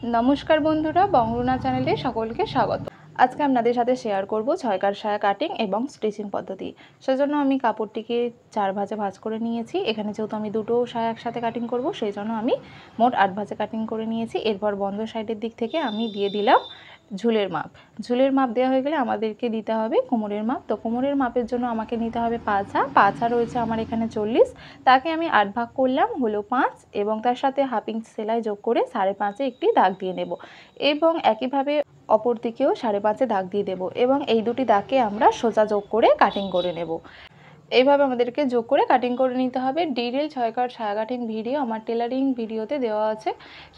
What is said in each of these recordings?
नमस्कार बंधुरा बंगरुना चैनले सकलके स्वागत। आज के आपनादेर साथे शेयर करब छयकार साया काटिंग एवं स्टिचिंग पद्धति। सेजोन्नो आमी कापड़टिके चार भाजे भाज करे नियेछि। एखाने जेहेतु आमी दुटो साया एकसाथे काटिंग करब सेइजोन्नो आमी मोट 8 भाजे काटिंग करे नियेछि। एरपर बंध साइडेर दिक थेके आमी दिये दिलाम झुलेर माप। झुलेर माप देওয়া হয়ে গেলে আমাদেরকে দিতে হবে কোমরের মাপ। তো কোমরের মাপের জন্য আমাকে নিতে হবে পাছা রয়েছে আমার এখানে 40, তাকে আমি 8 ভাগ করলাম হলো 5 এবং তার সাথে হাফ ইঞ্চ সেলাই যোগ করে 5.5 একটি দাগ দিয়ে নেব এবং একইভাবে অপর দিকেও 5.5 দাগ দিয়ে দেব এবং এই দুটি দাগকে আমরা সোজা যোগ করে কাটিং করে নেব। এইভাবে আমাদেরকে যোগ করে কাটিং করে নিতে হবে। ডিটেইল 6 কাট সায়া কাটিং ভিডিও আমার টেলারিং ভিডিওতে দেওয়া আছে,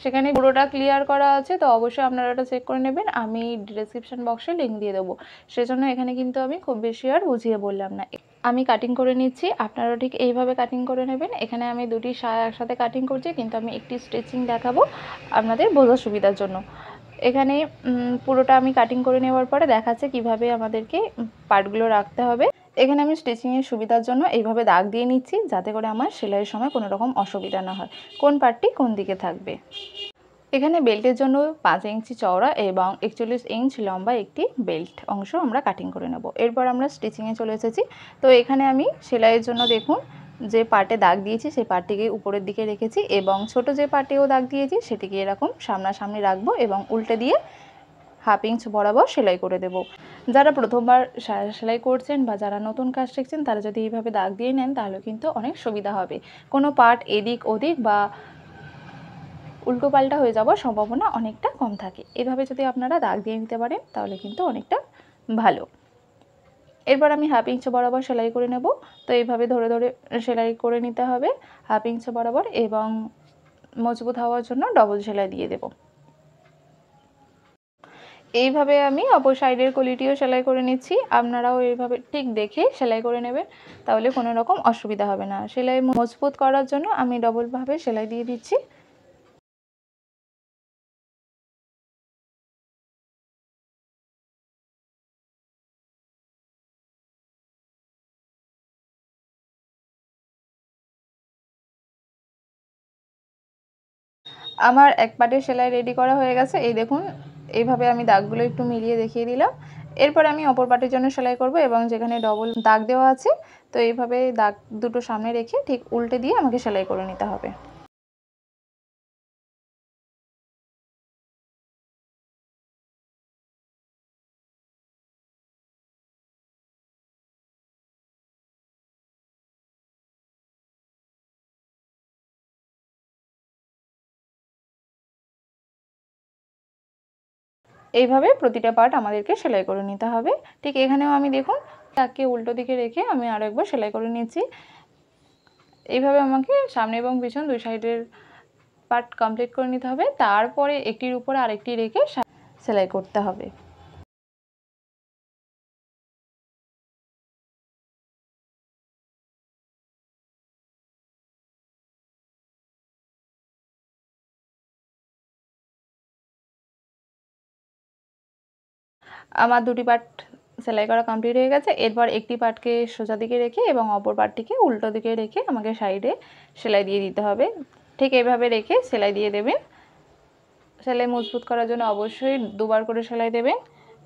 সেখানে পুরোটা ক্লিয়ার করা আছে। তো অবশ্যই আপনারা এটা চেক করে নেবেন, আমি ডেসক্রিপশন বক্সে লিংক দিয়ে দেবো। সেজন্য এখানে কিন্তু আমি খুব বেশি আর বুঝিয়ে বললাম না, আমি কাটিং করে নিচ্ছি, আপনারা ঠিক এইভাবে কাটিং করে নেবেন। এখানে আমি দুটি সায়া একসাথে কাটিং করছি, কিন্তু আমি একটি স্টিচিং দেখাবো আপনাদের বোঝার সুবিধার জন্য। এখানে পুরোটা আমি কাটিং করে নেওয়ার পরে দেখাচ্ছে কিভাবে আমাদেরকে পার্টগুলো রাখতে হবে। এখানে আমি স্টিচিংয়ের সুবিধার জন্য এইভাবে দাগ দিয়ে নিচ্ছি, যাতে করে আমার সেলাইয়ের সময় কোনো রকম অসুবিধা না হয়, কোন পার্টটি কোন দিকে থাকবে। এখানে বেল্টের জন্য 5 ইঞ্চি চওড়া এবং 41 ইঞ্চ লম্বা একটি বেল্ট অংশ আমরা কাটিং করে নেব। এরপর আমরা স্টিচিংয়ে চলে এসেছি। তো এখানে আমি সেলাইয়ের জন্য দেখুন যে পার্টে দাগ দিয়েছি সেই পার্টটিকে উপরের দিকে রেখেছি এবং ছোট যে পার্টেও দাগ দিয়েছি সেটিকে এরকম সামনাসামনি রাখবো এবং উল্টে দিয়ে হাফ ইঞ্চ বরাবর সেলাই করে দেব। যারা প্রথমবার সেলাই করছেন বা যারা নতুন কাজ শিখছেন তারা যদি এইভাবে দাগ দিয়ে নেন তাহলে কিন্তু অনেক সুবিধা হবে, কোনো পার্ট এদিক ওদিক বা উল্টো পাল্টা হয়ে যাওয়ার সম্ভাবনা অনেকটা কম থাকে। এভাবে যদি আপনারা দাগ দিয়ে নিতে পারেন তাহলে কিন্তু অনেকটা ভালো। এরপর আমি হাফ ইঞ্চ বরাবর সেলাই করে নেব। তো এইভাবে ধরে ধরে সেলাই করে নিতে হবে হাফ ইঞ্চ বরাবর এবং মজবুত হওয়ার জন্য ডবল সেলাই দিয়ে দেব। এইভাবে আমি অপর সাইডের কলিটিও সেলাই করে নিচ্ছি, আপনারাও এইভাবে ঠিক দেখে সেলাই করে নেবেন, তাহলে কোনো রকম অসুবিধা হবে না। সেলাই মজবুত করার জন্য আমি ডবলভাবে সেলাই দিয়ে দিচ্ছি। আমার এক পাটের সেলাই রেডি করা হয়ে গেছে, এই দেখুন এইভাবে আমি দাগগুলো একটু মিলিয়ে দেখিয়ে দিলাম। এরপর আমি অপর পাটের জন্য সেলাই করব এবং যেখানে ডবল দাগ দেওয়া আছে তো এইভাবে দাগ দুটো সামনে রেখে ঠিক উল্টে দিয়ে আমাকে সেলাই করে নিতে হবে। এইভাবে প্রতিটা পার্ট আমাদেরকে সেলাই করে নিতে হবে। ঠিক এখানেও আমি দেখুন দাগকে উল্টো দিকে রেখে আমি আরও একবার সেলাই করে নিচ্ছি। এইভাবে আমাকে সামনে এবং পিছন দুই সাইডের পার্ট কমপ্লিট করে নিতে হবে, তারপরে একটির উপরে আরেকটি রেখে সেলাই করতে হবে। আমার দুটি পার্ট সেলাই করা কমপ্লিট হয়ে গেছে। এরপর একটি পার্টকে সোজা দিকে রেখে এবং অপর পার্টটিকে উল্টো দিকে রেখে আমাকে সাইডে সেলাই দিয়ে দিতে হবে। ঠিক এইভাবে রেখে সেলাই দিয়ে দেবেন। সেলাই মজবুত করার জন্য অবশ্যই দুবার করে সেলাই দেবেন।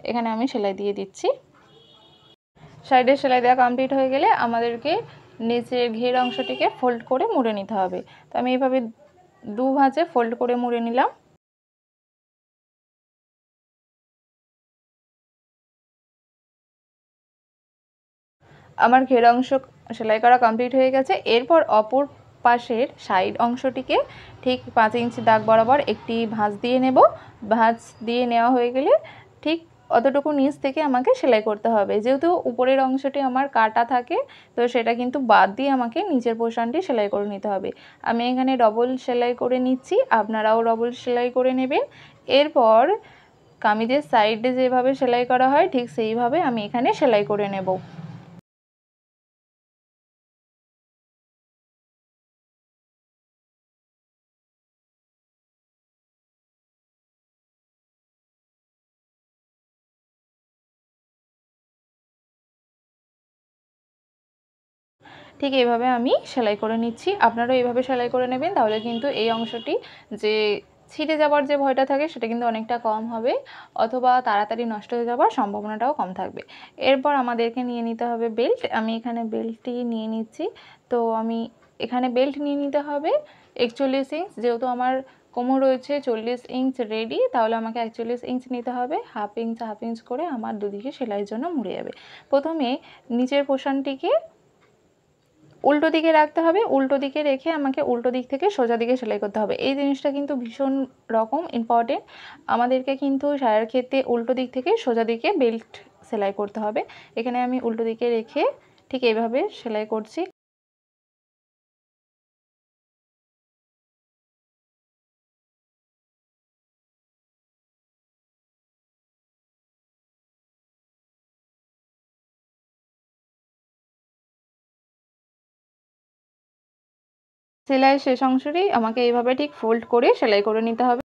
এখানে আমি সেলাই দিয়ে দিচ্ছি। সাইডে সেলাই দেওয়া কমপ্লিট হয়ে গেলে আমাদেরকে নিচের ঘের অংশটিকে ফোল্ড করে মুড়ে নিতে হবে। তো আমি এইভাবে দু ভাঁজে ফোল্ড করে মুড়ে নিলাম। আমার ঘের অংশ সেলাই করা কমপ্লিট হয়ে গেছে। এরপর অপর পাশের সাইড অংশটিকে ঠিক 5 ইঞ্চি দাগ বরাবর একটি ভাঁজ দিয়ে নেব। ভাঁজ দিয়ে নেওয়া হয়ে গেলে ঠিক অতটুকু নিচ থেকে আমাকে সেলাই করতে হবে। যেহেতু উপরের অংশটি আমার কাটা থাকে তো সেটা কিন্তু বাদ দিয়ে আমাকে নিচের পোর্শনটি সেলাই করে নিতে হবে। আমি এখানে ডবল সেলাই করে নিচ্ছি, আপনারাও ডবল সেলাই করে নেবেন। এরপর কামিজের সাইডে যেভাবে সেলাই করা হয় ঠিক সেইভাবে আমি এখানে সেলাই করে নেব। ঠিক এইভাবে আমি সেলাই করে নিচ্ছি, আপনারাও এইভাবে সেলাই করে নেবেন, তাহলে কিন্তু এই অংশটি যে ছিঁড়ে যাওয়ার যে ভয়টা থাকে সেটা কিন্তু অনেকটা কম হবে, অথবা তাড়াতাড়ি নষ্ট হয়ে যাওয়ার সম্ভাবনাটাও কম থাকবে। এরপর আমাদেরকে নিয়ে নিতে হবে বেল্ট। আমি এখানে বেল্টটি নিয়ে নিচ্ছি। তো আমি এখানে বেল্ট নিয়ে নিতে হবে 41 ইঞ্চ, যেহেতু আমার কোমর রয়েছে 40 ইঞ্চ রেডি, তাহলে আমাকে 41 ইঞ্চ নিতে হবে। হাফ ইঞ্চ করে আমার দুদিকে সেলাইয়ের জন্য মুড়ে যাবে। প্রথমে নিচের পোর্শনটিকে উল্টো দিকে রাখতে হবে, উল্টো দিকে রেখে আমাকে উল্টো দিক থেকে সোজা দিকে সেলাই করতে হবে। এই জিনিসটা কিন্তু ভীষণ রকম ইম্পর্টেন্ট। আমাদেরকে কিন্তু সায়ার ক্ষেত্রে উল্টো দিক থেকে সোজা দিকে বেল্ট সেলাই করতে হবে। এখানে আমি উল্টো দিকে রেখে ঠিক এইভাবে সেলাই করছি। সেলাইয়ের শেষ অংশটি আমাকে এইভাবে ঠিক ফোল্ড করে সেলাই করে নিতে হবে।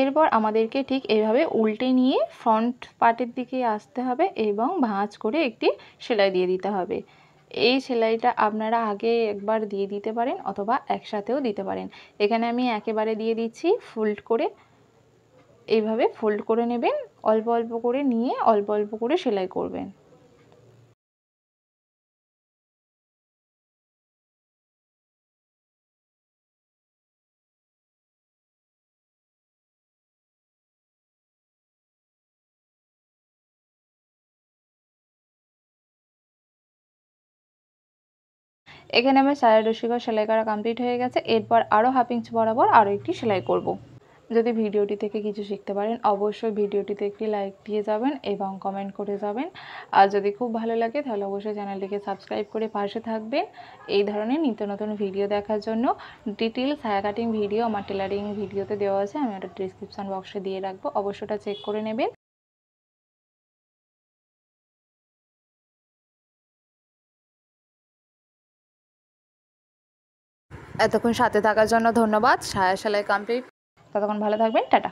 এরপর আমাদেরকে ঠিক এইভাবে উল্টে নিয়ে ফ্রন্ট পার্টের দিকে আসতে হবে এবং ভাঁজ করে একটি সেলাই দিয়ে দিতে হবে। এই সেলাইটা আপনারা আগে একবার দিয়ে দিতে পারেন অথবা একসাথেও দিতে পারেন। এখানে আমি একেবারে দিয়ে দিচ্ছি ফোল্ড করে। এইভাবে ফোল্ড করে নেবেন, অল্প অল্প করে নিয়ে অল্প অল্প করে সেলাই করবেন। এখানে আমার সায়া রসিকা সেলাই করা কমপ্লিট হয়ে গেছে। এরপর আরও হাফ ইঞ্চ বরাবর আরও একটি সেলাই করব। যদি ভিডিওটি থেকে কিছু শিখতে পারেন অবশ্যই ভিডিওটিতে একটি লাইক দিয়ে যাবেন এবং কমেন্ট করে যাবেন। আর যদি খুব ভালো লাগে তাহলে অবশ্যই চ্যানেলটিকে সাবস্ক্রাইব করে পাশে থাকবেন এই ধরনের নিত্য নতুন ভিডিও দেখার জন্য। ডিটেইলস সায়া কাটিং ভিডিও আমার টেলারিং ভিডিওতে দেওয়া আছে, আমি ওটা ডিসক্রিপশন বক্সে দিয়ে রাখবো, অবশ্যই ওটা চেক করে নেবেন। এতক্ষণ সাথে থাকার জন্য ধন্যবাদ। সায়া সেলাই কমপ্লিট। ততক্ষণ ভালো থাকবেন, টাটা।